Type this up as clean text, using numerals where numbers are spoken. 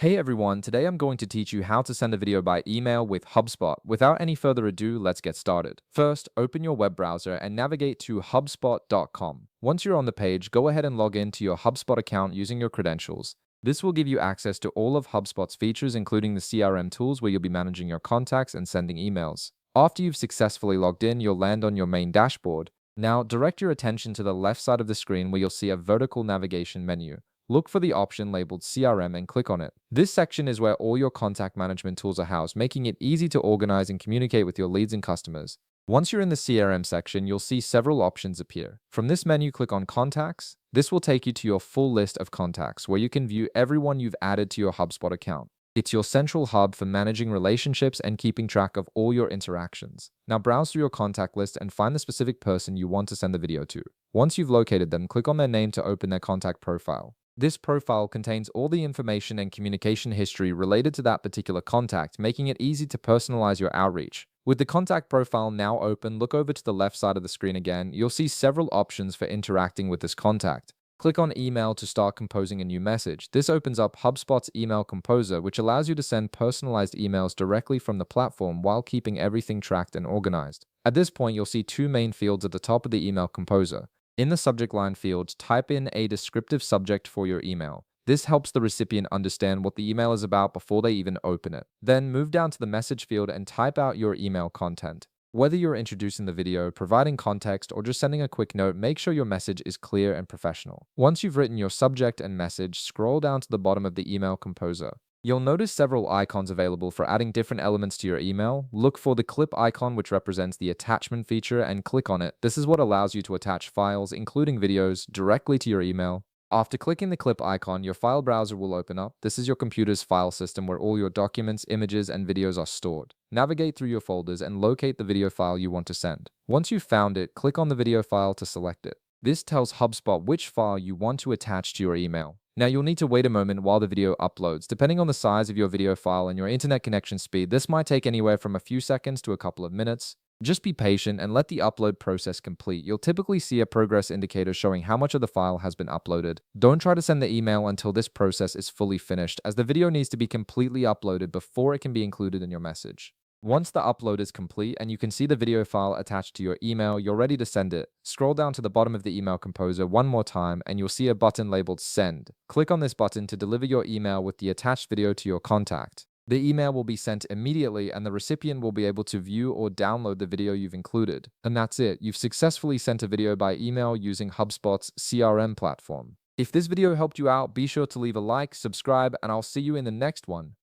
Hey everyone, today I'm going to teach you how to send a video by email with Hubspot. Without any further ado, let's get started. First, open your web browser and navigate to hubspot.com. Once you're on the page, go ahead and log in to your Hubspot account using your credentials. This will give you access to all of HubSpot's features, including the CRM tools where you'll be managing your contacts and sending emails. After you've successfully logged in, you'll land on your main dashboard. Now, direct your attention to the left side of the screen where you'll see a vertical navigation menu. Look for the option labeled CRM and click on it. This section is where all your contact management tools are housed, making it easy to organize and communicate with your leads and customers. Once you're in the CRM section, you'll see several options appear. From this menu, click on Contacts. This will take you to your full list of contacts, where you can view everyone you've added to your HubSpot account. It's your central hub for managing relationships and keeping track of all your interactions. Now browse through your contact list and find the specific person you want to send the video to. Once you've located them, click on their name to open their contact profile. This profile contains all the information and communication history related to that particular contact, making it easy to personalize your outreach. With the contact profile now open, look over to the left side of the screen again. You'll see several options for interacting with this contact. Click on Email to start composing a new message. This opens up HubSpot's Email Composer, which allows you to send personalized emails directly from the platform while keeping everything tracked and organized. At this point, you'll see two main fields at the top of the Email Composer. In the subject line field, type in a descriptive subject for your email. This helps the recipient understand what the email is about before they even open it. Then move down to the message field and type out your email content. Whether you're introducing the video, providing context, or just sending a quick note, make sure your message is clear and professional. Once you've written your subject and message, scroll down to the bottom of the email composer. You'll notice several icons available for adding different elements to your email. Look for the clip icon, which represents the attachment feature, and click on it. This is what allows you to attach files, including videos, directly to your email. After clicking the clip icon, your file browser will open up. This is your computer's file system where all your documents, images, and videos are stored. Navigate through your folders and locate the video file you want to send. Once you've found it, click on the video file to select it. This tells HubSpot which file you want to attach to your email. Now you'll need to wait a moment while the video uploads. Depending on the size of your video file and your internet connection speed, this might take anywhere from a few seconds to a couple of minutes. Just be patient and let the upload process complete. You'll typically see a progress indicator showing how much of the file has been uploaded. Don't try to send the email until this process is fully finished, as the video needs to be completely uploaded before it can be included in your message. Once the upload is complete and you can see the video file attached to your email, you're ready to send it. Scroll down to the bottom of the email composer one more time and you'll see a button labeled Send. Click on this button to deliver your email with the attached video to your contact. The email will be sent immediately and the recipient will be able to view or download the video you've included. And that's it. You've successfully sent a video by email using HubSpot's CRM platform. If this video helped you out, be sure to leave a like, subscribe, and I'll see you in the next one.